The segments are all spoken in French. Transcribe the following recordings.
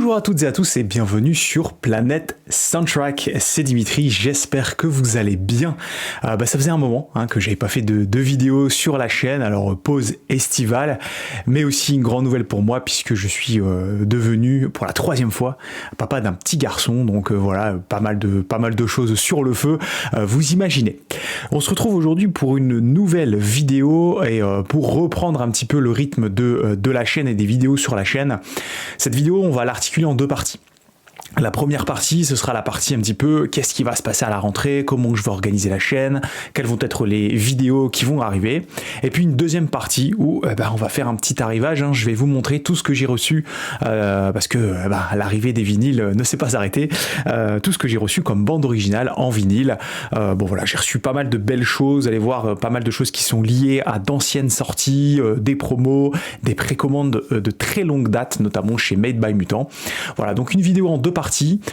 Bonjour à toutes et à tous et bienvenue sur Planète Soundtrack. C'est Dimitri, j'espère que vous allez bien. Ça faisait un moment que j'avais pas fait de vidéo sur la chaîne, alors pause estivale, mais aussi une grande nouvelle pour moi puisque je suis devenu pour la 3e fois papa d'un petit garçon, donc voilà, pas mal de choses sur le feu, vous imaginez. On se retrouve aujourd'hui pour une nouvelle vidéo et pour reprendre un petit peu le rythme de la chaîne et des vidéos sur la chaîne. Cette vidéo, on va l'articuler en 2 parties. La première partie, ce sera la partie un petit peu qu'est-ce qui va se passer à la rentrée, comment je vais organiser la chaîne, quelles vont être les vidéos qui vont arriver. Et puis une deuxième partie où on va faire un petit arrivage, je vais vous montrer tout ce que j'ai reçu, parce que l'arrivée des vinyles ne s'est pas arrêtée, tout ce que j'ai reçu comme bande originale en vinyle. Voilà, j'ai reçu pas mal de belles choses, vous allez voir pas mal de choses qui sont liées à d'anciennes sorties, des promos, des précommandes de très longue date, notamment chez Made by Mutant. Voilà, donc une vidéo en 2 parties.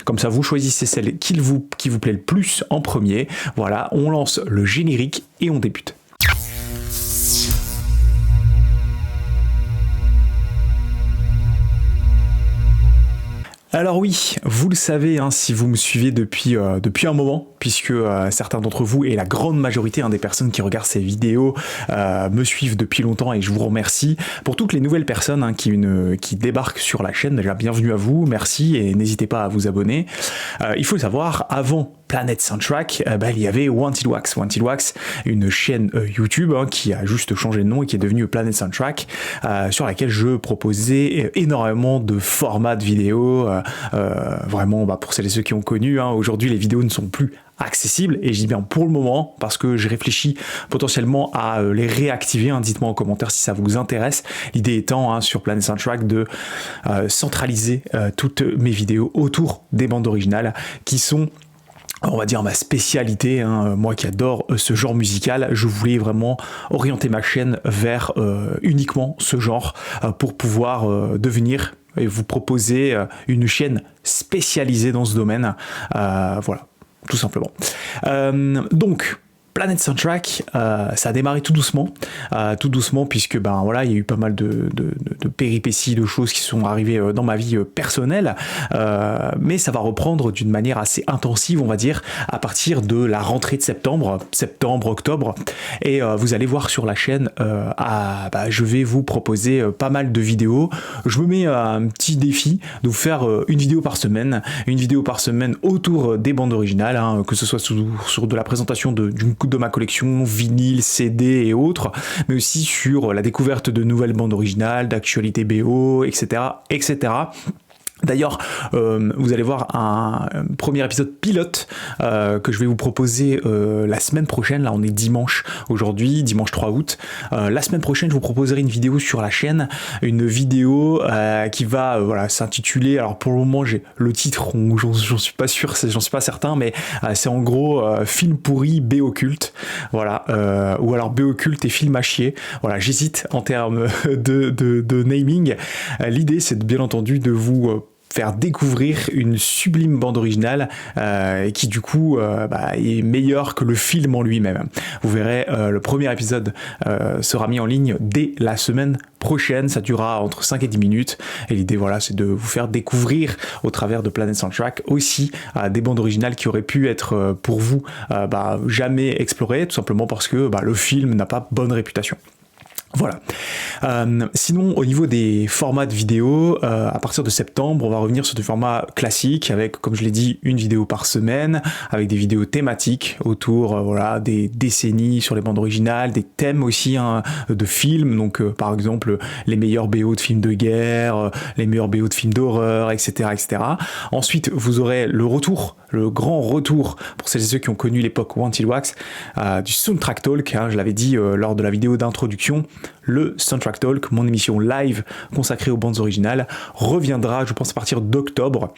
Comme ça vous choisissez celle qui vous plaît le plus en premier. Voilà, on lance le générique et on débute. Alors oui, vous le savez si vous me suivez depuis un moment, puisque certains d'entre vous et la grande majorité des personnes qui regardent ces vidéos me suivent depuis longtemps et je vous remercie. Pour toutes les nouvelles personnes qui débarquent sur la chaîne, déjà bienvenue à vous, merci et n'hésitez pas à vous abonner. Il faut le savoir, avant Planète Soundtrack, il y avait Wanted Wax. Wanted Wax, une chaîne YouTube qui a juste changé de nom et qui est devenue Planète Soundtrack, sur laquelle je proposais énormément de formats de vidéos. Vraiment, pour celles et ceux qui ont connu, aujourd'hui les vidéos ne sont plus accessibles, et je dis bien pour le moment parce que je réfléchis potentiellement à les réactiver. Dites-moi en commentaire si ça vous intéresse. L'idée étant sur Planet Soundtrack de centraliser toutes mes vidéos autour des bandes originales qui sont, on va dire, ma spécialité. Moi qui adore ce genre musical, je voulais vraiment orienter ma chaîne vers uniquement ce genre pour pouvoir devenir et vous proposer une chaîne spécialisée dans ce domaine. Voilà, tout simplement. Donc, Planète Soundtrack, ça a démarré tout doucement puisque il y a eu pas mal de péripéties, de choses qui sont arrivées dans ma vie personnelle, mais ça va reprendre d'une manière assez intensive, on va dire, à partir de la rentrée de septembre, octobre, et vous allez voir sur la chaîne, je vais vous proposer pas mal de vidéos. Je me mets un petit défi de vous faire une vidéo par semaine autour des bandes originales, que ce soit sur de la présentation de ma collection, vinyle, CD et autres, mais aussi sur la découverte de nouvelles bandes originales, d'actualités BO, etc., etc. D'ailleurs, vous allez voir un premier épisode pilote que je vais vous proposer la semaine prochaine. Là, on est dimanche aujourd'hui, dimanche 3 août. La semaine prochaine, je vous proposerai une vidéo sur la chaîne, une vidéo qui va s'intituler, alors pour le moment, j'ai le titre, j'en suis pas sûr, j'en suis pas certain, mais c'est en gros film pourri, BO culte, voilà, ou alors BO culte et film à chier. Voilà, j'hésite en termes de naming. L'idée, c'est bien entendu de vous faire découvrir une sublime bande originale qui du coup est meilleure que le film en lui-même. Vous verrez, le premier épisode sera mis en ligne dès la semaine prochaine, ça durera entre 5 et 10 minutes, et l'idée c'est de vous faire découvrir au travers de Planet Soundtrack aussi des bandes originales qui auraient pu être pour vous jamais explorées, tout simplement parce que le film n'a pas bonne réputation. Voilà. Sinon, au niveau des formats de vidéos, à partir de septembre, on va revenir sur des formats classiques avec, comme je l'ai dit, une vidéo par semaine, avec des vidéos thématiques autour des décennies sur les bandes originales, des thèmes aussi de films, donc par exemple les meilleurs BO de films de guerre, les meilleurs BO de films d'horreur, etc., etc. Ensuite, vous aurez le grand retour, pour celles et ceux qui ont connu l'époque Wanted Wax, du Soundtrack Talk, je l'avais dit lors de la vidéo d'introduction. Le Soundtrack Talk, mon émission live consacrée aux bandes originales, reviendra, je pense, à partir d'octobre.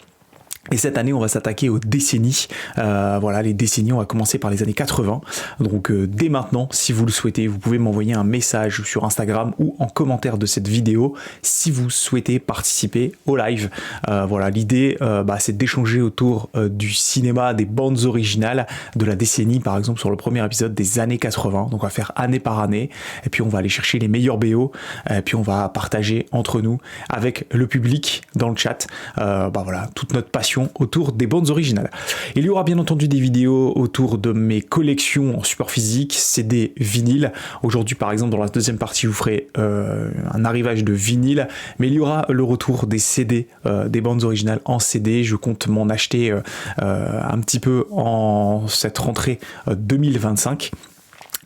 Et cette année, on va s'attaquer aux décennies. Voilà, les décennies, on va commencer par les années 80. Donc dès maintenant, si vous le souhaitez, vous pouvez m'envoyer un message sur Instagram ou en commentaire de cette vidéo si vous souhaitez participer au live. Voilà, l'idée, c'est d'échanger autour du cinéma, des bandes originales de la décennie, par exemple sur le premier épisode des années 80. Donc on va faire année par année, et puis on va aller chercher les meilleurs BO, et puis on va partager entre nous, avec le public dans le chat, voilà, toute notre passion autour des bandes originales. Il y aura bien entendu des vidéos autour de mes collections en support physique, CD, vinyle. Aujourd'hui par exemple dans la deuxième partie je vous ferai un arrivage de vinyle, mais il y aura le retour des CD, des bandes originales en CD. Je compte m'en acheter un petit peu en cette rentrée 2025.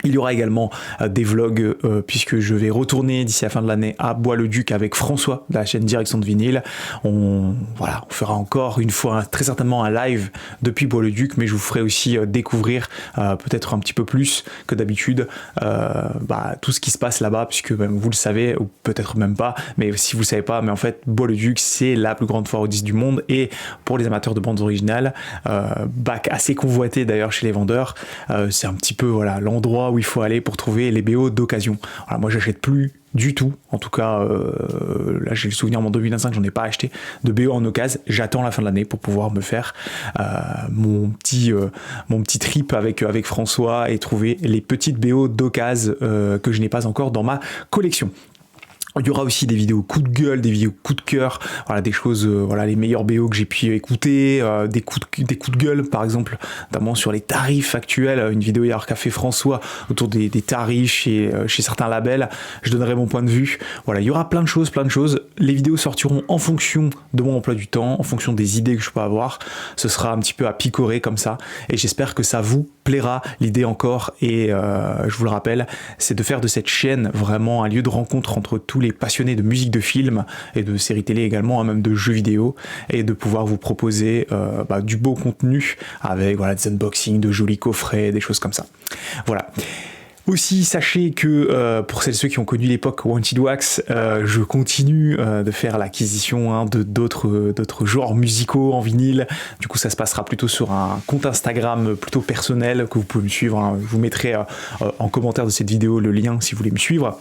Il y aura également des vlogs puisque je vais retourner d'ici la fin de l'année à Bois-le-Duc avec François de la chaîne Direction de Vinyle. On fera encore une fois très certainement un live depuis Bois-le-Duc, mais je vous ferai aussi découvrir peut-être un petit peu plus que d'habitude tout ce qui se passe là-bas, puisque vous le savez, ou peut-être même pas, mais si vous le savez pas, mais en fait Bois-le-Duc c'est la plus grande foire aux disques du monde, et pour les amateurs de bandes originales, bac assez convoité d'ailleurs chez les vendeurs, c'est un petit peu l'endroit où il faut aller pour trouver les BO d'occasion. Voilà, moi j'achète plus du tout, en tout cas là j'ai le souvenir en 2025 j'en ai pas acheté de BO en occasion. J'attends la fin de l'année pour pouvoir me faire mon petit trip avec François et trouver les petites BO d'occasion que je n'ai pas encore dans ma collection. Il y aura aussi des vidéos coup de gueule, des vidéos coup de cœur, voilà, des choses, les meilleurs BO que j'ai pu écouter, des coups de gueule par exemple, notamment sur les tarifs actuels, une vidéo hier qu'a fait François autour des tarifs chez certains labels. Je donnerai mon point de vue. Voilà, il y aura plein de choses. Les vidéos sortiront en fonction de mon emploi du temps, en fonction des idées que je peux avoir. Ce sera un petit peu à picorer comme ça, et j'espère que ça vous plaira. L'idée encore, et je vous le rappelle, c'est de faire de cette chaîne vraiment un lieu de rencontre entre tous les passionnés de musique de film et de séries télé également, même de jeux vidéo, et de pouvoir vous proposer du beau contenu avec des unboxings, de jolis coffrets, des choses comme ça. Voilà. Aussi, sachez que pour celles et ceux qui ont connu l'époque Wanted Wax, je continue de faire l'acquisition de d'autres genres musicaux en vinyle. Du coup, ça se passera plutôt sur un compte Instagram plutôt personnel que vous pouvez me suivre. Je vous mettrai en commentaire de cette vidéo le lien si vous voulez me suivre,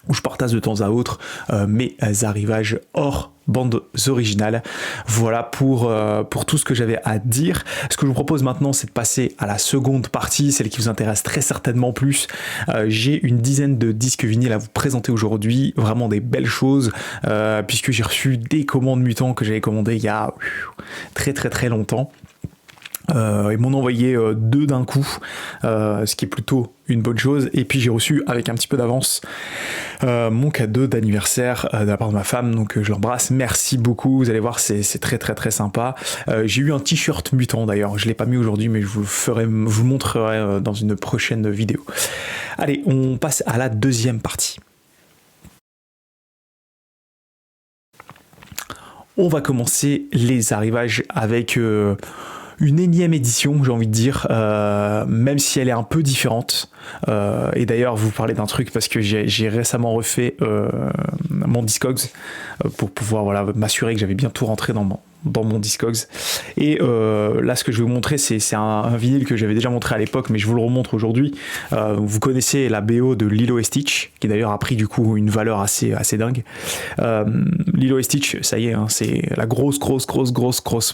où je partage de temps à autre mes arrivages hors bandes originales. Voilà pour tout ce que j'avais à dire. Ce que je vous propose maintenant, c'est de passer à la seconde partie, celle qui vous intéresse très certainement plus. J'ai une dizaine de disques vinyles à vous présenter aujourd'hui, vraiment des belles choses, puisque j'ai reçu des commandes mutants que j'avais commandées il y a très très très longtemps. Ils m'ont envoyé 2 d'un coup, ce qui est plutôt une bonne chose. Et puis j'ai reçu avec un petit peu d'avance mon cadeau d'anniversaire de la part de ma femme, donc je l'embrasse, merci beaucoup. Vous allez voir, c'est très très très sympa. J'ai eu un t-shirt mutant d'ailleurs, je l'ai pas mis aujourd'hui, mais je vous le montrerai dans une prochaine vidéo. Allez, on passe à la deuxième partie. On va commencer les arrivages avec une énième édition, j'ai envie de dire, même si elle est un peu différente. Et d'ailleurs, vous parlez d'un truc parce que j'ai récemment refait mon Discogs pour pouvoir m'assurer que j'avais bien tout rentré dans mon Discogs. Et là, ce que je vais vous montrer, c'est un vinyle que j'avais déjà montré à l'époque, mais je vous le remontre aujourd'hui. Vous connaissez la BO de Lilo et Stitch, qui d'ailleurs a pris du coup une valeur assez dingue. Lilo et Stitch, ça y est, c'est la grosse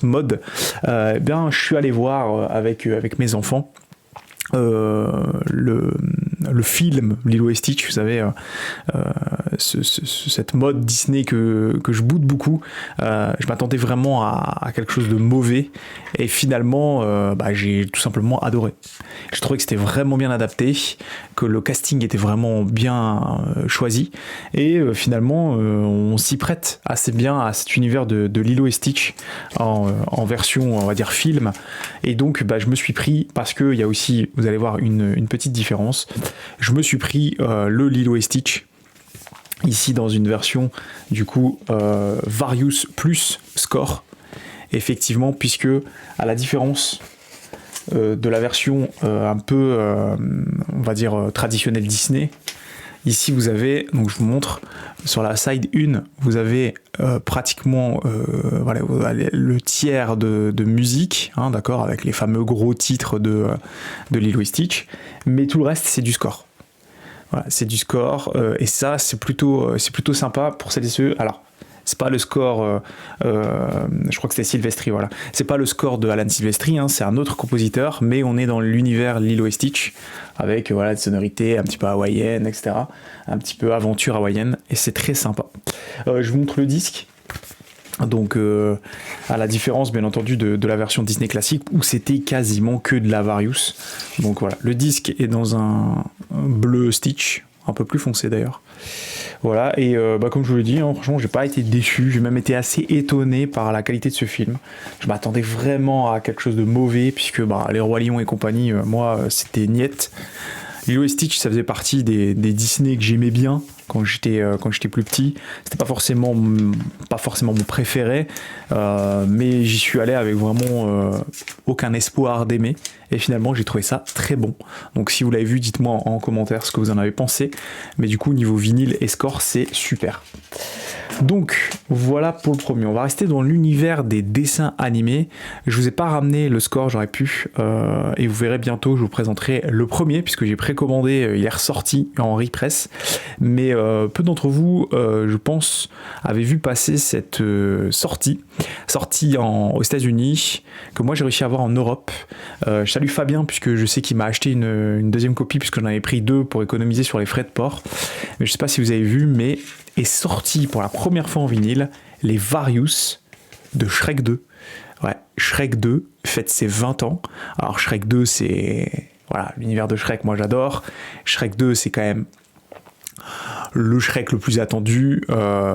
mode. Je suis allé voir avec mes enfants le film Lilo et Stitch, vous savez, cette mode Disney que je boude beaucoup. Je m'attendais vraiment à quelque chose de mauvais, et finalement j'ai tout simplement adoré. Je trouvais que c'était vraiment bien adapté, que le casting était vraiment bien choisi, et finalement on s'y prête assez bien à cet univers de Lilo et Stitch en version, on va dire, film. Et donc je me suis pris, parce qu'il y a aussi, vous allez voir, une petite différence, je me suis pris le Lilo et Stitch ici dans une version du coup Various plus Score, effectivement, puisque à la différence de la version un peu on va dire traditionnelle Disney, Ici, vous avez, donc je vous montre, sur la side 1, vous avez pratiquement voilà, le tiers de musique, hein, d'accord, avec les fameux gros titres de Lilo et Stitch, mais tout le reste, c'est du score. Voilà, c'est du score, et ça, c'est plutôt sympa pour celles et ceux. Alors, c'est pas le score, je crois que c'était Silvestri, voilà. C'est pas le score de Alan Silvestri, hein, c'est un autre compositeur, mais on est dans l'univers Lilo et Stitch, avec voilà, des sonorités un petit peu hawaïennes, etc. Un petit peu aventure hawaïenne, et c'est très sympa. Je vous montre le disque. Donc, à la différence, bien entendu, de la version Disney classique, où c'était quasiment que de la Various. Donc voilà, le disque est dans un bleu Stitch, un peu plus foncé d'ailleurs. Voilà, et comme je vous l'ai dit, hein, franchement, j'ai pas été déçu, j'ai même été assez étonné par la qualité de ce film. Je m'attendais vraiment à quelque chose de mauvais, puisque les Rois Lions et compagnie, moi, c'était niette. Lilo et Stitch, ça faisait partie des Disney que j'aimais bien quand j'étais plus petit. C'était pas forcément mon préféré, mais j'y suis allé avec vraiment aucun espoir d'aimer. Et finalement, j'ai trouvé ça très bon. Donc si vous l'avez vu, dites-moi en commentaire ce que vous en avez pensé. Mais du coup, niveau vinyle et score, c'est super. Donc voilà pour le premier. On va rester dans l'univers des dessins animés. Je vous ai pas ramené le score, j'aurais pu, et vous verrez bientôt, je vous présenterai le premier puisque j'ai précommandé, il est ressorti en repress. Mais peu d'entre vous, je pense, avaient vu passer cette sortie aux États-Unis, que moi j'ai réussi à avoir en Europe. Je salue Fabien puisque je sais qu'il m'a acheté une deuxième copie puisque j'en avais pris 2 pour économiser sur les frais de port. Mais je sais pas si vous avez vu, mais est sorti pour la première fois en vinyle les Various de Shrek 2. Ouais, Shrek 2 fête ses 20 ans. Alors Shrek 2, c'est voilà, l'univers de Shrek, moi j'adore. Shrek 2, c'est quand même le Shrek le plus attendu,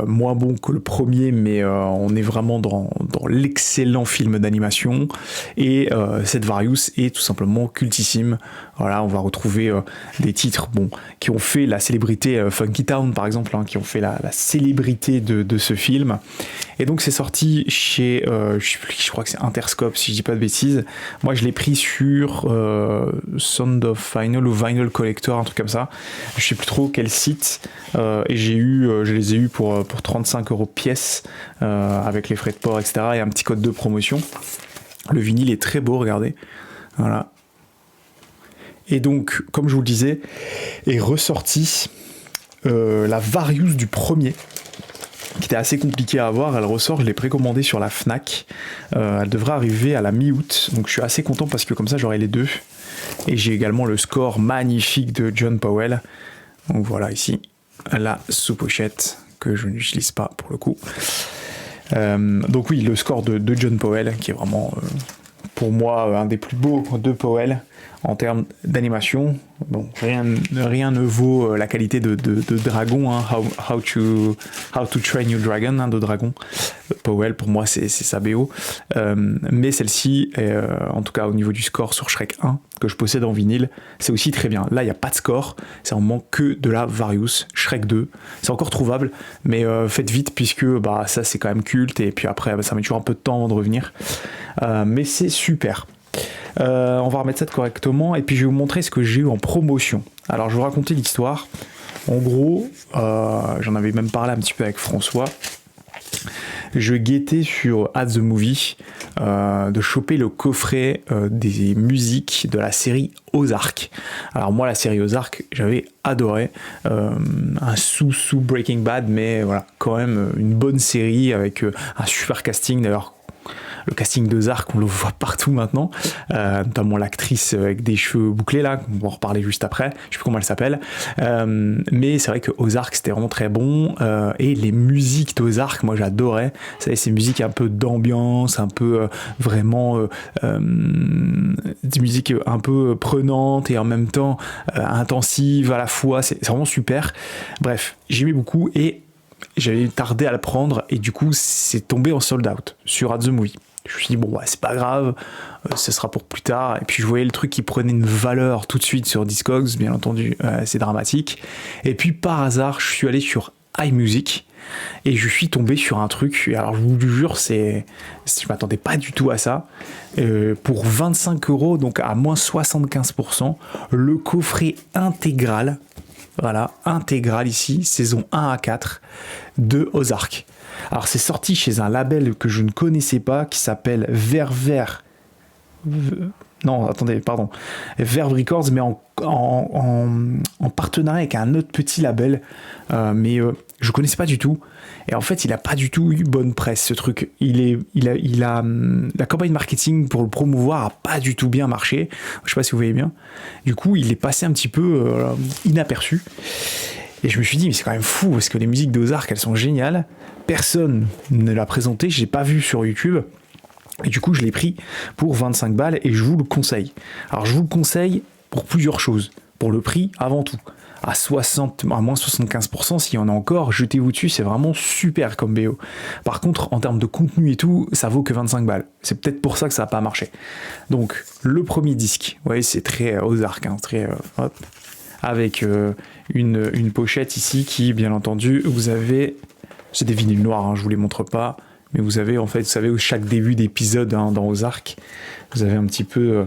moins bon que le premier, mais on est vraiment dans l'excellent film d'animation. Et cette Various est tout simplement cultissime. Voilà, on va retrouver des titres qui ont fait la célébrité, Funky Town par exemple, hein, qui ont fait la célébrité de ce film. Et donc c'est sorti chez, je crois que c'est Interscope si je dis pas de bêtises. Moi je l'ai pris sur Sound of Vinyl ou Vinyl Collector, un truc comme ça. Je sais plus trop quel site. Et je les ai eus pour 35 € pièce, avec les frais de port, etc. et un petit code de promotion. Le vinyle est très beau, regardez. Voilà. Et donc, comme je vous le disais, est ressorti la Various du premier, qui était assez compliquée à avoir. Elle ressort, je l'ai précommandée sur la Fnac. Elle devrait arriver à la mi-août, donc je suis assez content parce que comme ça j'aurai les deux. Et j'ai également le score magnifique de John Powell. Donc voilà, ici, la sous-pochette que je n'utilise pas pour le coup. Donc oui, le score de John Powell, qui est vraiment pour moi un des plus beaux de Powell en termes d'animation. Bon, rien ne vaut la qualité de Dragon, hein, how to Train Your Dragon, hein, de Dragon. Powell, pour moi, c'est sa BO. Mais celle-ci, en tout cas au niveau du score sur Shrek 1, que je possède en vinyle, c'est aussi très bien. Là, il n'y a pas de score, c'est vraiment que de la Various. Shrek 2, c'est encore trouvable, mais faites vite puisque ça c'est quand même culte, et puis après ça met toujours un peu de temps avant de revenir. Mais c'est super. On va remettre ça correctement et puis je vais vous montrer ce que j'ai eu en promotion. Alors je vais vous raconter l'histoire. En gros, j'en avais même parlé un petit peu avec François. Je guettais sur At The Movie de choper le coffret des musiques de la série Ozark. Alors moi la série Ozark j'avais adoré, un sous Breaking Bad, mais voilà, quand même une bonne série avec un super casting. D'ailleurs le casting d'Ozark, on le voit partout maintenant, notamment l'actrice avec des cheveux bouclés là, on va en reparler juste après, je sais plus comment elle s'appelle, mais c'est vrai que Ozark c'était vraiment très bon, et les musiques d'Ozark, moi j'adorais. Vous savez, ces musiques un peu d'ambiance, un peu vraiment des musiques un peu prenantes et en même temps intensives à la fois, c'est vraiment super. Bref, j'aimais beaucoup et j'avais tardé à le prendre, et du coup c'est tombé en sold out sur At The Movie. Je me suis dit c'est pas grave, ce sera pour plus tard. Et puis je voyais le truc qui prenait une valeur tout de suite sur Discogs, bien entendu, c'est dramatique. Et puis par hasard, je suis allé sur iMusic et je suis tombé sur un truc. Et alors je vous le jure, je m'attendais pas du tout à ça. Pour 25 €, donc à moins 75%, le coffret intégral Voilà, intégrale ici, saison 1 à 4 de Ozark. Alors c'est sorti chez un label que je ne connaissais pas qui s'appelle Verve Records, mais en partenariat avec un autre petit label, mais je connaissais pas du tout. Et en fait, il a pas du tout eu bonne presse, ce truc. La campagne marketing pour le promouvoir a pas du tout bien marché. Je sais pas si vous voyez bien. Du coup, il est passé un petit peu inaperçu. Et je me suis dit, mais c'est quand même fou, parce que les musiques d'Ozark, elles sont géniales. Personne ne l'a présenté, je l'ai pas vu sur YouTube. Et du coup, je l'ai pris pour 25 balles et je vous le conseille. Alors, je vous le conseille pour plusieurs choses. Pour le prix, avant tout. À moins 75%, s'il y en a encore, jetez-vous dessus, c'est vraiment super comme BO. Par contre, en termes de contenu et tout, ça vaut que 25 balles. C'est peut-être pour ça que ça n'a pas marché. Donc, le premier disque, vous voyez, c'est très Ozark, hein, très hop, avec une pochette ici qui, bien entendu, vous avez... C'est des vinyles noirs, hein, je vous les montre pas. Mais vous avez, en fait, vous savez, chaque début d'épisode dans Ozark, vous avez un petit peu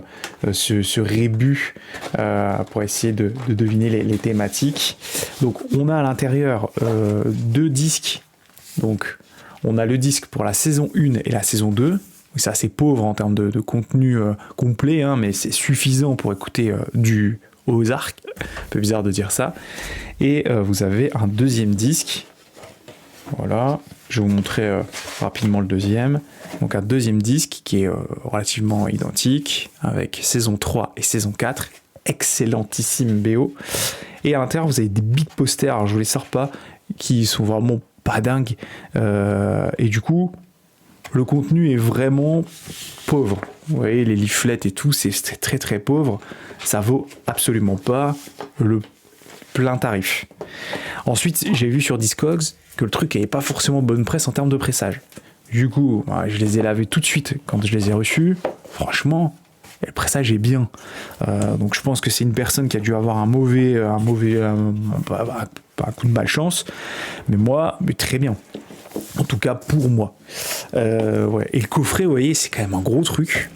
ce rébut pour essayer de deviner les thématiques. Donc, on a à l'intérieur 2 disques. Donc, on a le disque pour la saison 1 et la saison 2. C'est assez pauvre en termes de contenu complet, hein, mais c'est suffisant pour écouter du Ozark. Un peu bizarre de dire ça. Et vous avez un deuxième disque. Voilà, je vais vous montrer rapidement le deuxième. Donc un deuxième disque qui est relativement identique, avec saison 3 et saison 4, excellentissime BO. Et à l'intérieur, vous avez des big posters, alors je vous les sors pas, qui sont vraiment pas dingues. Et du coup, le contenu est vraiment pauvre. Vous voyez, les leaflets et tout, c'est très très pauvre. Ça vaut absolument pas le plein tarif. Ensuite, j'ai vu sur Discogs que le truc n'avait pas forcément bonne presse en termes de pressage. Du coup, je les ai lavés tout de suite quand je les ai reçus. Franchement, le pressage est bien. Donc je pense que c'est une personne qui a dû avoir un mauvais coup de malchance. Mais moi, très bien. En tout cas, pour moi. Ouais. Et le coffret, vous voyez, c'est quand même un gros truc.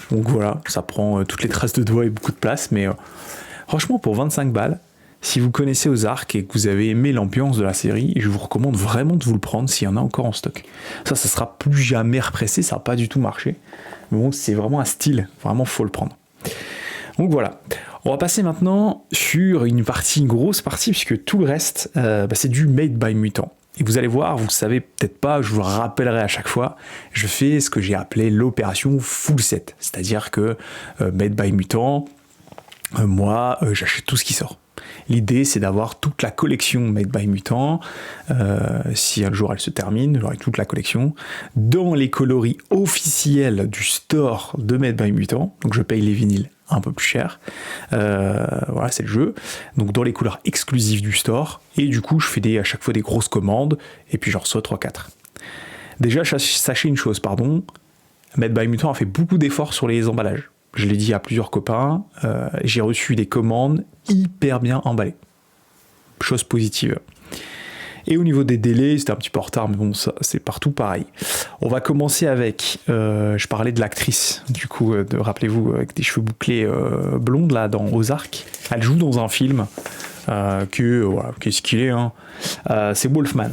Donc voilà, ça prend toutes les traces de doigts et beaucoup de place. Mais franchement, pour 25 balles, si vous connaissez Ozark et que vous avez aimé l'ambiance de la série, je vous recommande vraiment de vous le prendre s'il y en a encore en stock. Ça sera plus jamais repressé, ça n'a pas du tout marché. Mais bon, c'est vraiment un style, vraiment faut le prendre. Donc voilà. On va passer maintenant sur une grosse partie, puisque tout le reste, c'est du Made by Mutant. Et vous allez voir, vous ne savez peut-être pas, je vous le rappellerai à chaque fois, je fais ce que j'ai appelé l'opération full set. C'est-à-dire que Made by Mutant, moi, j'achète tout ce qui sort. L'idée, c'est d'avoir toute la collection Made by Mutant. Si un jour elle se termine, j'aurai toute la collection dans les coloris officiels du store de Made by Mutant. Donc je paye les vinyles un peu plus cher. Voilà, c'est le jeu. Donc dans les couleurs exclusives du store. Et du coup, je fais à chaque fois des grosses commandes. Et puis j'en reçois 3-4. Déjà, sachez une chose, Made by Mutant a fait beaucoup d'efforts sur les emballages. Je l'ai dit à plusieurs copains, j'ai reçu des commandes hyper bien emballées. Chose positive. Et au niveau des délais, c'était un petit peu en retard, mais bon, ça, c'est partout pareil. On va commencer avec, je parlais de l'actrice, du coup, rappelez-vous, avec des cheveux bouclés blondes, là, dans Ozark. Elle joue dans un film, qu'est-ce qu'il est, hein. C'est Wolfman.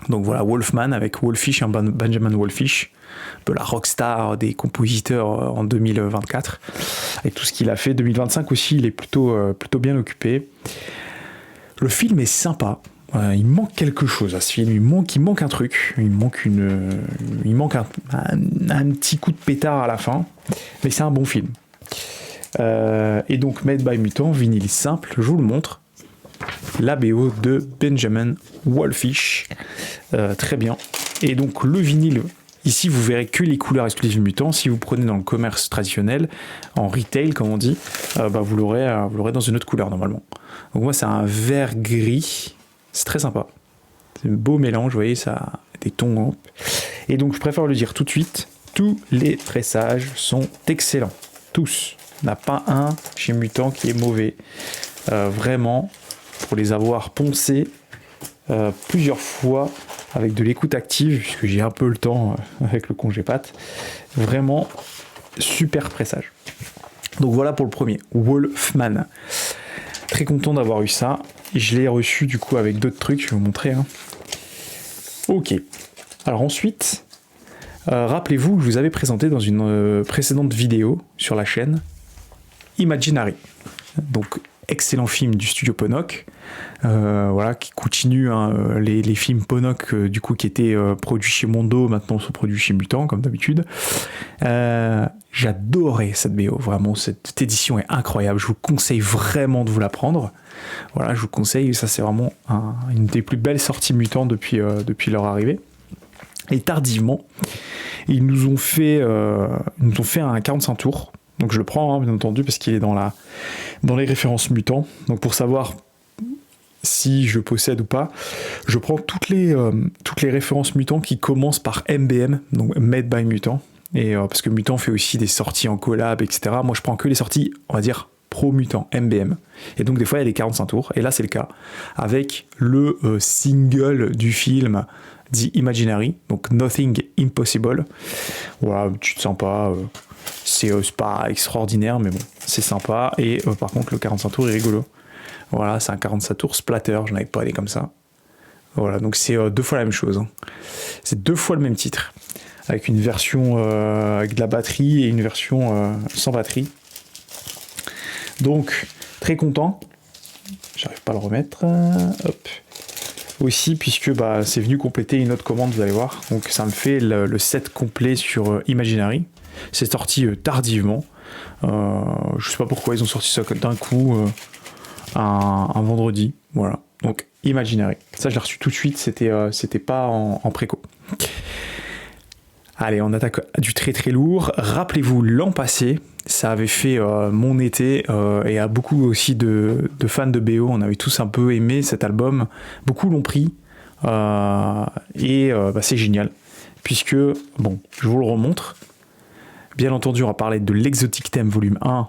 Donc voilà, Wolfman avec Wolfish, Benjamin Wolfish, un peu la rockstar des compositeurs en 2024, avec tout ce qu'il a fait. 2025 aussi, il est plutôt bien occupé. Le film est sympa. Il manque quelque chose à ce film. Il manque un truc. Il manque un petit coup de pétard à la fin. Mais c'est un bon film. Et donc, Made by Mutant, vinyle simple, je vous le montre. La BO de Benjamin Wolfish. Très bien. Et donc, le vinyle, ici, vous verrez que les couleurs exclusives Mutant. Si vous prenez dans le commerce traditionnel, en retail, comme on dit, vous l'aurez dans une autre couleur, normalement. Donc, moi, c'est un vert gris. C'est très sympa. C'est un beau mélange, vous voyez, ça a des tons. Et donc, je préfère le dire tout de suite, tous les tressages sont excellents. Tous. Il n'y en a pas un chez Mutant qui est mauvais. Vraiment, pour les avoir poncés plusieurs fois avec de l'écoute active, puisque j'ai un peu le temps avec le congé pâte. Vraiment, super pressage. Donc voilà pour le premier, Wolfman. Très content d'avoir eu ça. Et je l'ai reçu du coup avec d'autres trucs, je vais vous montrer. Hein. Ok. Alors ensuite, rappelez-vous, je vous avais présenté dans une précédente vidéo sur la chaîne Imaginary. Donc excellent film du studio Ponok, voilà, qui continue hein, les films Ponok du coup qui étaient produits chez Mondo, maintenant sont produits chez Mutant comme d'habitude. J'adorais cette BO, vraiment cette édition est incroyable, je vous conseille vraiment de vous la prendre. Voilà, je vous conseille, ça c'est vraiment une des plus belles sorties Mutant depuis leur arrivée. Et tardivement, ils nous ont fait un 45 tours. Donc je le prends, hein, bien entendu, parce qu'il est dans les références Mutants. Donc pour savoir si je possède ou pas, je prends toutes les références Mutants qui commencent par MBM, donc Made by Mutant. Et parce que Mutant fait aussi des sorties en collab, etc. Moi je prends que les sorties, on va dire, pro-Mutant, MBM. Et donc des fois il y a les 45 tours, et là c'est le cas, avec le single du film The Imaginary, donc Nothing Impossible. Voilà, petite sympa. C'est pas extraordinaire, mais bon, c'est sympa. Et par contre, le 45 tours est rigolo. Voilà, c'est un 45 tours splatter, je n'avais pas allé comme ça. Voilà, donc c'est 2 fois la même chose. Hein. C'est 2 fois le même titre. Avec une version avec de la batterie et une version sans batterie. Donc, très content. J'arrive pas à le remettre. Hop. Aussi, puisque c'est venu compléter une autre commande, vous allez voir. Donc, ça me fait le set complet sur Imaginary. C'est sorti tardivement. Je sais pas pourquoi ils ont sorti ça d'un coup un vendredi. Voilà. Donc Imaginary. Ça je l'ai reçu tout de suite. C'était pas en préco. Allez, on attaque du très très lourd. Rappelez-vous, l'an passé, ça avait fait mon été et à beaucoup aussi de fans de BO. On avait tous un peu aimé cet album. Beaucoup l'ont pris et c'est génial. Puisque, bon, je vous le remontre. Bien entendu, on va parler de l'Exotic Theme volume 1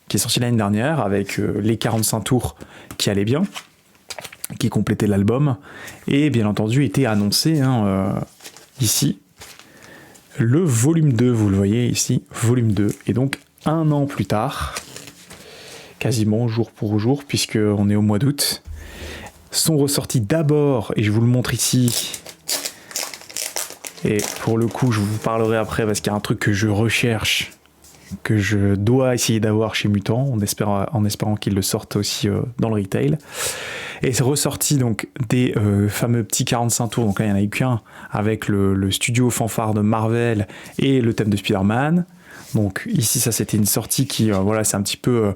qui est sorti l'année dernière avec les 45 tours qui allaient bien, qui complétaient l'album. Et bien entendu, était annoncé ici le volume 2, vous le voyez ici, volume 2. Et donc, 1 an plus tard, quasiment jour pour jour, puisqu'on est au mois d'août, sont ressortis d'abord, et je vous le montre ici. Et pour le coup, je vous parlerai après parce qu'il y a un truc que je recherche, que je dois essayer d'avoir chez Mutant, en espérant qu'ils le sortent aussi dans le retail. Et c'est ressorti donc des fameux petits 45 tours, donc là il n'y en a eu qu'un, avec le studio fanfare de Marvel et le thème de Spider-Man. Donc ici, ça c'était une sortie qui, voilà, c'est un petit peu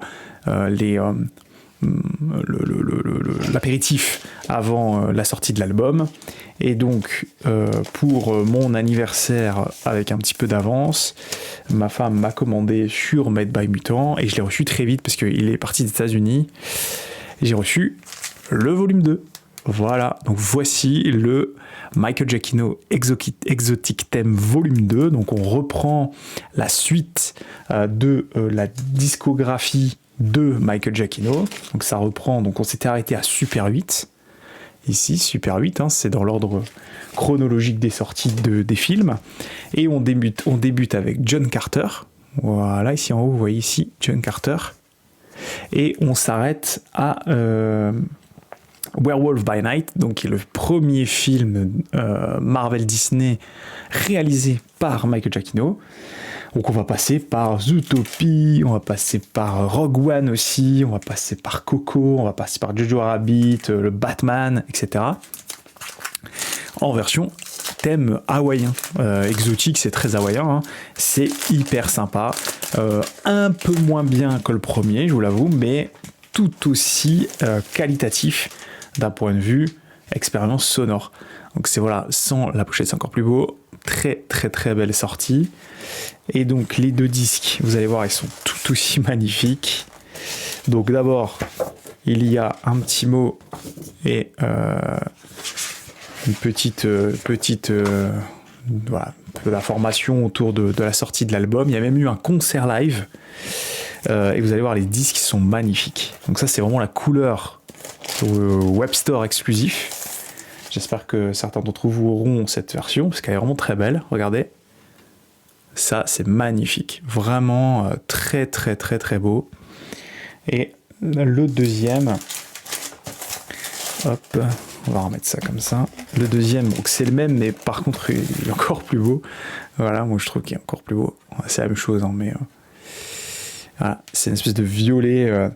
l'apéritif avant la sortie de l'album. Et donc pour mon anniversaire avec un petit peu d'avance, ma femme m'a commandé sur Made by Mutant et je l'ai reçu très vite parce qu'il est parti des États-Unis. J'ai reçu le volume 2. Voilà, donc voici le Michael Giacchino Exotic Theme volume 2. Donc on reprend la suite de la discographie de Michael Giacchino. Donc ça reprend, donc on s'était arrêté à Super 8. Ici, Super 8, hein, c'est dans l'ordre chronologique des sorties des films. Et on débute avec John Carter. Voilà, ici en haut, vous voyez ici John Carter. Et on s'arrête à Werewolf by Night, donc qui est le premier film Marvel Disney réalisé par Michael Giacchino. Donc on va passer par Zootopie, on va passer par Rogue One aussi, on va passer par Coco, on va passer par Jojo Rabbit, le Batman, etc. En version thème hawaïen. Exotique, c'est très hawaïen, hein. C'est hyper sympa. Un peu moins bien que le premier, je vous l'avoue, mais tout aussi qualitatif d'un point de vue expérience sonore. Donc c'est voilà, sans la pochette c'est encore plus beau. Très très très belle sortie. Et donc les 2 disques, vous allez voir, ils sont tout aussi magnifiques. Donc d'abord, il y a un petit mot et une petite voilà, un peu d'information autour de la sortie de l'album. Il y a même eu un concert live. Et vous allez voir, les disques sont magnifiques. Donc ça, c'est vraiment la couleur Web Store exclusif. J'espère que certains d'entre vous auront cette version, parce qu'elle est vraiment très belle. Regardez. Ça, c'est magnifique. Vraiment très, très, très, très beau. Et le deuxième, hop, on va remettre ça comme ça. Le deuxième, donc c'est le même, mais par contre il est encore plus beau. Voilà, moi je trouve qu'il est encore plus beau. C'est la même chose, hein, mais voilà, c'est une espèce de violet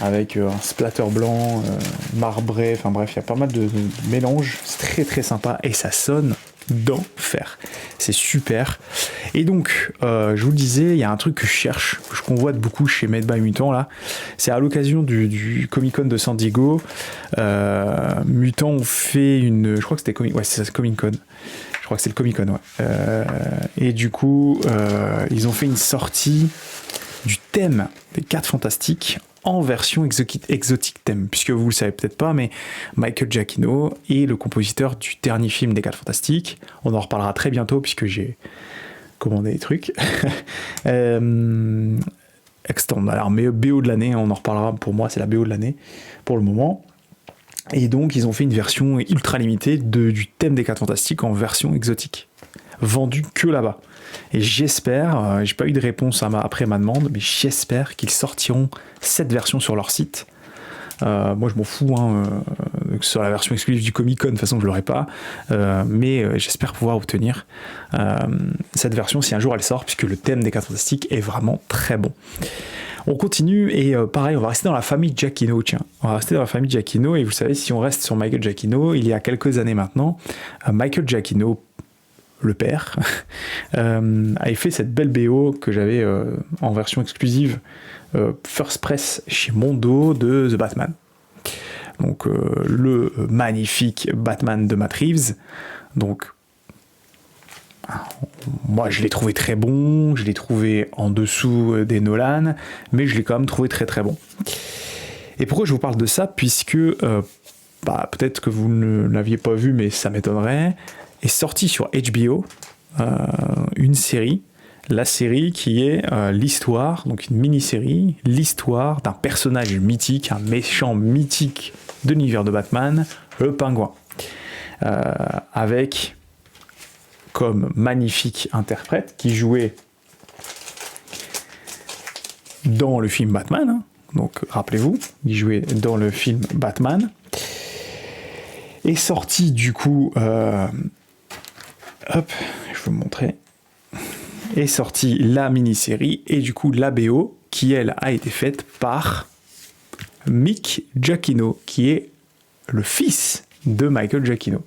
avec un splatter blanc, marbré, enfin bref, il y a pas mal de mélanges. C'est très très sympa et ça sonne d'enfer. C'est super. Et donc, je vous le disais, il y a un truc que je cherche, que je convoite beaucoup chez Made by Mutant là. C'est à l'occasion du Comic Con de San Diego. Mutant ont fait une, je crois que c'était c'est Comic Con. Je crois que c'est le Comic Con, ouais. Et du coup, ils ont fait une sortie du thème des 4 Fantastiques en version exotique thème, puisque vous le savez peut-être pas, mais Michael Giacchino est le compositeur du dernier film des 4 Fantastiques. On en reparlera très bientôt, puisque j'ai commandé des trucs. Extend, alors, mais BO de l'année, on en reparlera, pour moi c'est la BO de l'année, pour le moment. Et donc ils ont fait une version ultra limitée du thème des 4 Fantastiques en version exotique, vendue que là-bas. Et j'espère, j'ai pas eu de réponse après ma demande, mais j'espère qu'ils sortiront cette version sur leur site. Moi je m'en fous, hein, que ce soit la version exclusive du Comic Con, de toute façon je l'aurai pas, mais j'espère pouvoir obtenir cette version si un jour elle sort, puisque le thème des 4 Fantastiques est vraiment très bon. On continue et pareil, on va rester dans la famille Giacchino, tiens. On va rester dans la famille Giacchino, et vous savez, si on reste sur Michael Giacchino, il y a quelques années maintenant, Michael Giacchino, le père, avait fait cette belle BO que j'avais en version exclusive First Press chez Mondo de The Batman. Donc le magnifique Batman de Matt Reeves. Donc moi je l'ai trouvé très bon, je l'ai trouvé en dessous des Nolan, mais je l'ai quand même trouvé très très bon. Et pourquoi je vous parle de ça? Puisque peut-être que vous ne l'aviez pas vu, mais ça m'étonnerait, est sortie sur HBO une série, la série qui est l'histoire, donc une mini-série, l'histoire d'un personnage mythique, un méchant mythique de l'univers de Batman, le Pingouin, avec comme magnifique interprète qui jouait dans le film Batman, hein. Donc rappelez-vous, il jouait dans le film Batman, est sorti du coup hop, je vais vous montrer. Est sortie la mini-série et du coup la BO qui elle a été faite par Mick Giacchino, qui est le fils de Michael Giacchino.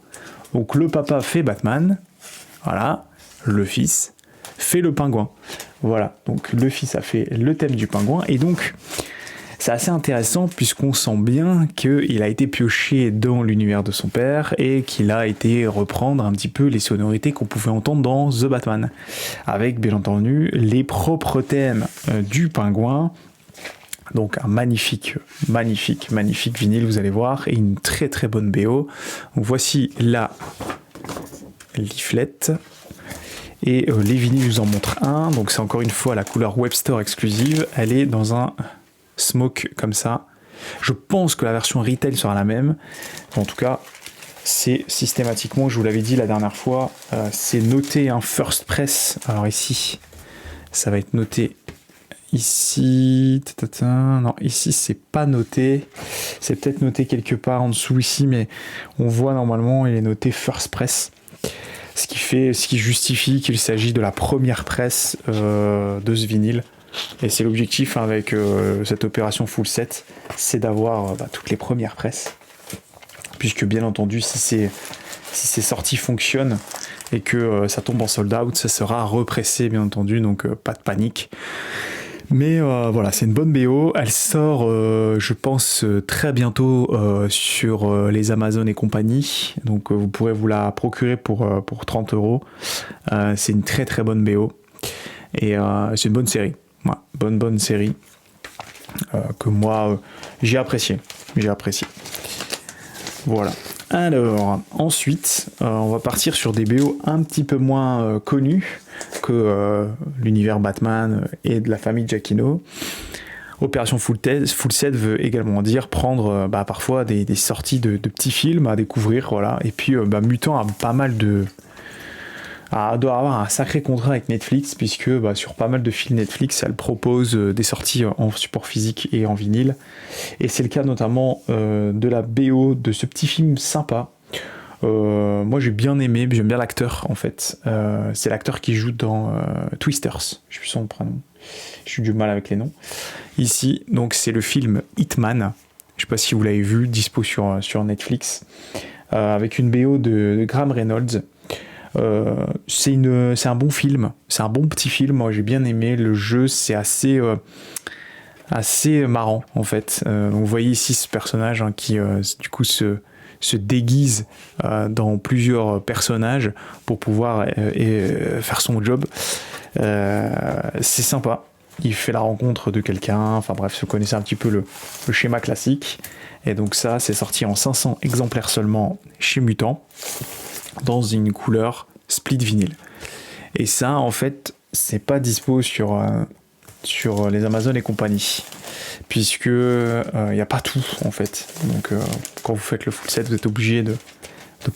Donc le papa fait Batman, voilà, le fils fait le Pingouin. Voilà, donc le fils a fait le thème du Pingouin et donc c'est assez intéressant puisqu'on sent bien qu'il a été pioché dans l'univers de son père et qu'il a été reprendre un petit peu les sonorités qu'on pouvait entendre dans The Batman, avec bien entendu les propres thèmes du Pingouin. Donc un magnifique vinyle, vous allez voir, et une très très bonne BO. Donc voici la leaflet. Et les vinyles, je vous en montre un. Donc c'est encore une fois la couleur Webster exclusive. Elle est dans un smoke comme ça. Je pense que la version retail sera la même. En tout cas, c'est systématiquement, je vous l'avais dit la dernière fois, c'est noté un first press. Alors ici, ça va être noté ici. Non, ici c'est pas noté. C'est peut-être noté quelque part en dessous ici, mais on voit normalement il est noté first press. Ce qui justifie qu'il s'agit de la première presse de ce vinyle. Et c'est l'objectif avec cette opération full set, c'est d'avoir toutes les premières presses. Puisque bien entendu, si ces sorties fonctionnent et que ça tombe en sold out, ça sera repressé bien entendu, donc pas de panique. Mais voilà, c'est une bonne BO. Elle sort, je pense, très bientôt sur les Amazon et compagnie. Donc vous pourrez vous la procurer pour 30 €. C'est une très très bonne BO. Et c'est une bonne série. Voilà, bonne série que moi j'ai apprécié. Voilà. Alors, ensuite, on va partir sur des BO un petit peu moins connus que l'univers Batman et de la famille Giacchino. Opération full set veut également dire prendre parfois des sorties de petits films à découvrir, voilà. Et puis Mutant a pas mal elle doit avoir un sacré contrat avec Netflix, puisque sur pas mal de films Netflix, elle propose des sorties en support physique et en vinyle. Et c'est le cas notamment de la BO de ce petit film sympa. Moi j'ai bien aimé, j'aime bien l'acteur en fait. C'est l'acteur qui joue dans Twisters, je sais plus son prénom, j'ai eu du mal avec les noms. Ici, donc c'est le film Hitman, je sais pas si vous l'avez vu, dispo sur Netflix, avec une BO de Graham Reynolds. C'est un bon film, c'est un bon petit film, moi j'ai bien aimé, le jeu c'est assez marrant en fait. Donc vous voyez ici ce personnage qui du coup se déguise dans plusieurs personnages pour pouvoir faire son job. C'est sympa. Il fait la rencontre de quelqu'un, enfin bref, vous connaissez un petit peu le schéma classique. Et donc ça, c'est sorti en 500 exemplaires seulement chez Mutant, dans une couleur split vinyle. Et ça, en fait, c'est pas dispo sur les Amazon et compagnie, puisque y a pas tout en fait. Donc quand vous faites le full set, vous êtes obligé de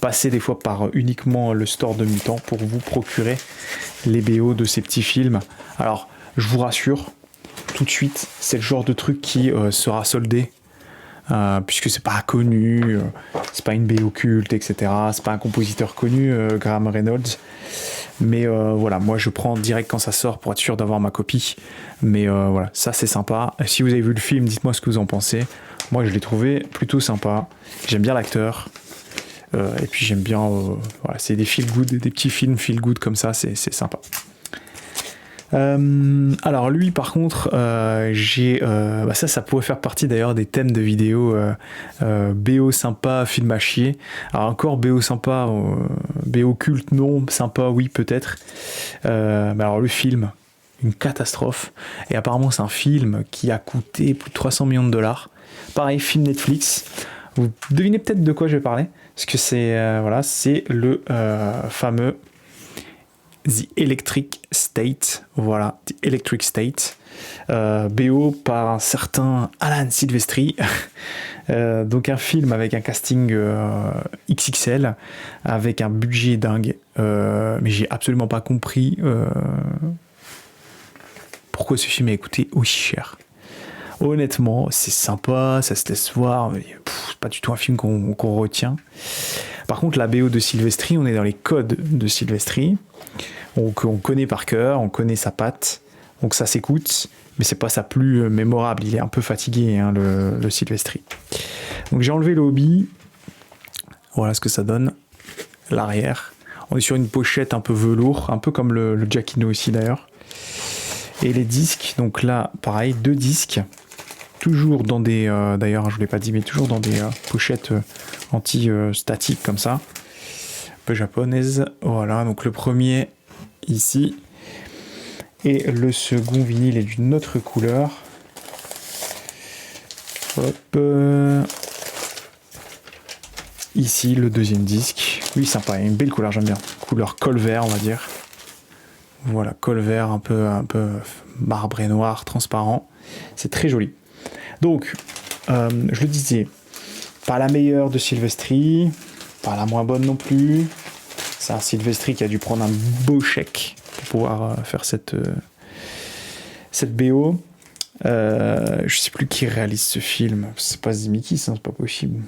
passer des fois par uniquement le store de Mutant pour vous procurer les BO de ces petits films. Alors je vous rassure tout de suite, c'est le genre de truc qui sera soldé, puisque c'est pas connu, c'est pas une BO culte, etc. C'est pas un compositeur connu, Graham Reynolds. Mais voilà, moi je prends direct quand ça sort pour être sûr d'avoir ma copie. Mais voilà, ça c'est sympa. Si vous avez vu le film, dites-moi ce que vous en pensez. Moi je l'ai trouvé plutôt sympa. J'aime bien l'acteur. Et puis j'aime bien, voilà, c'est des feel good, des petits films feel good comme ça, c'est sympa. Alors lui par contre ça pourrait faire partie d'ailleurs des thèmes de vidéos, BO sympa, film à chier. Alors encore BO sympa, BO culte non, sympa oui peut-être, mais alors le film, une catastrophe. Et apparemment c'est un film qui a coûté plus de 300 millions de dollars. Pareil, film Netflix. Vous devinez peut-être de quoi je vais parler, parce que c'est le fameux The Electric State, voilà, The Electric State, BO par un certain Alan Silvestri, donc un film avec un casting XXL, avec un budget dingue, mais j'ai absolument pas compris pourquoi ce film a coûté aussi cher. Honnêtement, c'est sympa, ça se laisse voir, mais c'est pas du tout un film qu'on retient. Par contre, la BO de Silvestri, on est dans les codes de Silvestri. On connaît par cœur, on connaît sa patte, donc ça s'écoute, mais c'est pas sa plus mémorable. Il est un peu fatigué, hein, le Silvestri. Donc j'ai enlevé le hobby. Voilà ce que ça donne. L'arrière. On est sur une pochette un peu velours, un peu comme le Giacchino ici d'ailleurs. Et les disques, donc là, pareil, 2 disques. Toujours dans des, d'ailleurs je vous l'ai pas dit, mais toujours dans des pochettes anti-statiques comme ça, un peu japonaises. Voilà, donc le premier ici, et le second vinyle est d'une autre couleur. Hop, ici le deuxième disque. Oui, sympa, une belle couleur, j'aime bien. Couleur col vert, on va dire. Voilà, col vert un peu marbré noir, transparent. C'est très joli. Donc, je le disais, pas la meilleure de Silvestri, pas la moins bonne non plus. C'est un Silvestri qui a dû prendre un beau chèque pour pouvoir faire cette BO. Je sais plus qui réalise ce film. C'est pas Zemeckis, hein, c'est pas possible.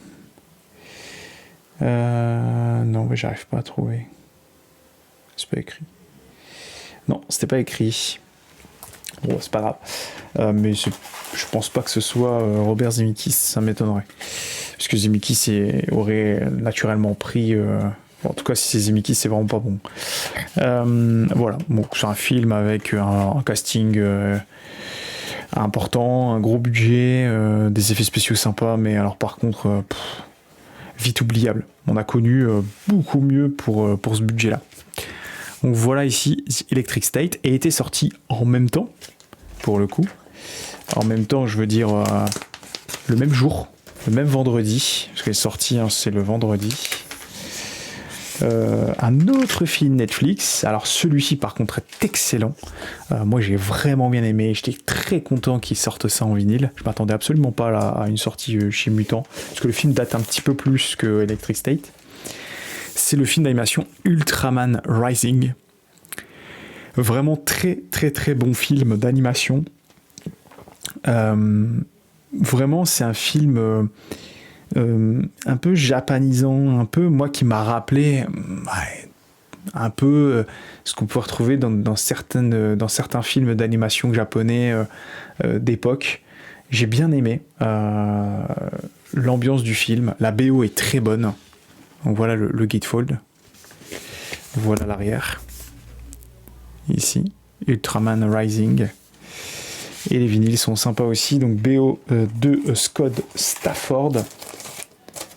Non, mais j'arrive pas à trouver. C'est pas écrit. Non, c'était pas écrit. Bon, c'est pas grave. Mais je pense pas que ce soit Robert Zemeckis, ça m'étonnerait. Parce que Zemeckis aurait naturellement pris... en tout cas, si c'est Zemeckis, c'est vraiment pas bon. Voilà, bon, c'est un film avec un casting important, un gros budget, des effets spéciaux sympas, mais alors par contre, vite oubliable. On a connu beaucoup mieux pour ce budget-là. Donc voilà ici Electric State, et était sorti en même temps, pour le coup. En même temps, je veux dire le même jour, le même vendredi, parce qu'elle est sortie, hein, c'est le vendredi. Un autre film Netflix, alors celui-ci par contre est excellent. Moi j'ai vraiment bien aimé, j'étais très content qu'ils sortent ça en vinyle. Je m'attendais absolument pas à une sortie chez Mutant, parce que le film date un petit peu plus que Electric State. c'est le film d'animation Ultraman Rising. Vraiment très très très bon film d'animation. Vraiment, c'est un film un peu japonisant, un peu, moi, qui m'a rappelé un peu ce qu'on peut retrouver dans certains films d'animation japonais d'époque. J'ai bien aimé l'ambiance du film. La BO est très bonne. Donc voilà le gatefold. Voilà l'arrière. Ici, Ultraman Rising. Et les vinyles sont sympas aussi. Donc BO de Scott Stafford.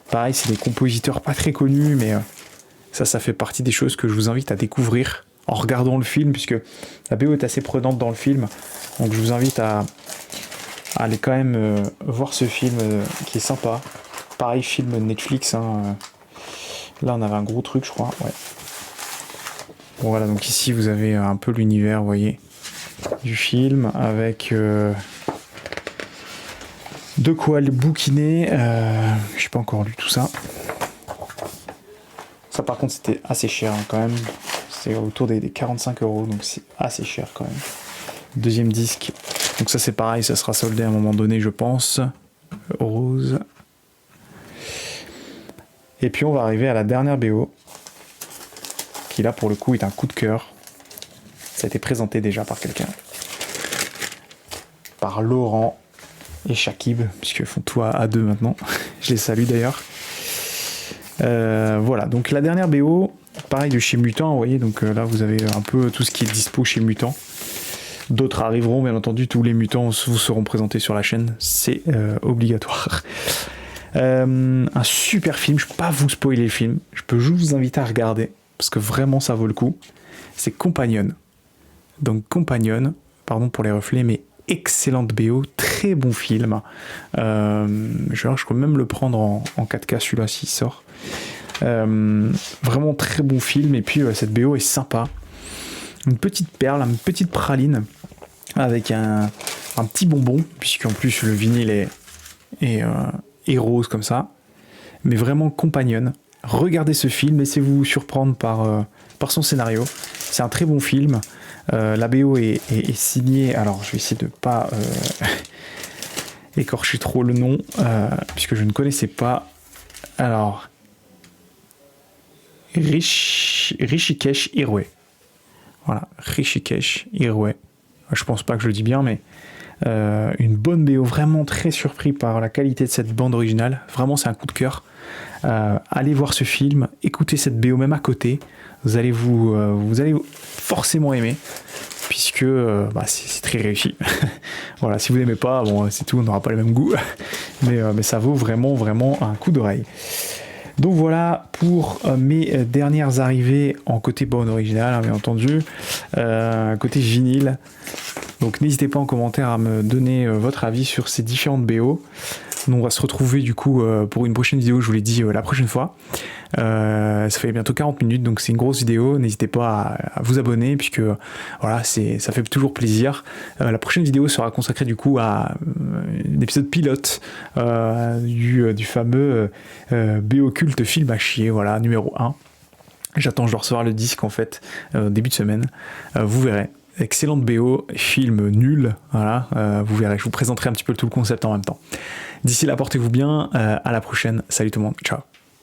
Pareil, c'est des compositeurs pas très connus, mais ça fait partie des choses que je vous invite à découvrir en regardant le film, puisque la BO est assez prenante dans le film. Donc je vous invite à aller quand même voir ce film qui est sympa. Pareil, film Netflix. Hein. Là, on avait un gros truc, je crois. Ouais. Bon, voilà, donc ici, vous avez un peu l'univers, vous voyez, du film, avec de quoi le bouquiner. Je n'ai pas encore lu tout ça. Ça, par contre, c'était assez cher hein, quand même. C'est autour des 45 €, donc c'est assez cher quand même. Deuxième disque. Donc ça, c'est pareil, ça sera soldé à un moment donné, je pense. Rose. Et puis, on va arriver à la dernière BO, qui là, pour le coup, est un coup de cœur. Ça a été présenté déjà par quelqu'un. Par Laurent et Shakib, puisqu'ils font tout à deux maintenant. Je les salue d'ailleurs. Voilà, donc la dernière BO, pareil de chez Mutant, vous voyez, donc là vous avez un peu tout ce qui est dispo chez Mutant. D'autres arriveront, bien entendu, tous les Mutants vous seront présentés sur la chaîne, c'est obligatoire. Un super film, je peux pas vous spoiler le film, je peux juste vous inviter à regarder, parce que vraiment ça vaut le coup. C'est Companion. Donc Companion, pardon pour les reflets, mais excellente BO, très bon film. Je peux même le prendre en 4K celui-là s'il sort. Vraiment très bon film, et puis cette BO est sympa. Une petite perle, une petite praline avec un petit bonbon, puisqu'en plus le vinyle est rose comme ça. Mais vraiment Companion. Regardez ce film, laissez-vous surprendre par son scénario. C'est un très bon film. La BO est signée, alors je vais essayer de ne pas écorcher trop le nom, puisque je ne connaissais pas. Alors, Rishikesh Hirue. Voilà, Rishikesh Hirue. Je pense pas que je le dis bien, mais une bonne BO, vraiment très surpris par la qualité de cette bande originale. Vraiment, c'est un coup de cœur. Allez voir ce film, écoutez cette BO même à côté. Vous allez forcément aimer, puisque c'est très réussi. Voilà, si vous n'aimez pas, bon, c'est tout, on n'aura pas le même goût. Mais ça vaut vraiment, vraiment un coup d'oreille. Donc voilà pour mes dernières arrivées en côté bande originale, hein, bien entendu. Côté vinyle. Donc n'hésitez pas en commentaire à me donner votre avis sur ces différentes BO. On va se retrouver du coup pour une prochaine vidéo, je vous l'ai dit la prochaine fois. Ça fait bientôt 40 minutes, donc c'est une grosse vidéo. N'hésitez pas à vous abonner, puisque voilà, ça fait toujours plaisir. La prochaine vidéo sera consacrée du coup à un épisode pilote du fameux BO culte film à chier, voilà, numéro 1. J'attends, je dois recevoir le disque en fait début de semaine. Vous verrez. Excellente BO, film nul, voilà, vous verrez, je vous présenterai un petit peu tout le concept en même temps. D'ici là, portez-vous bien, à la prochaine, salut tout le monde, ciao.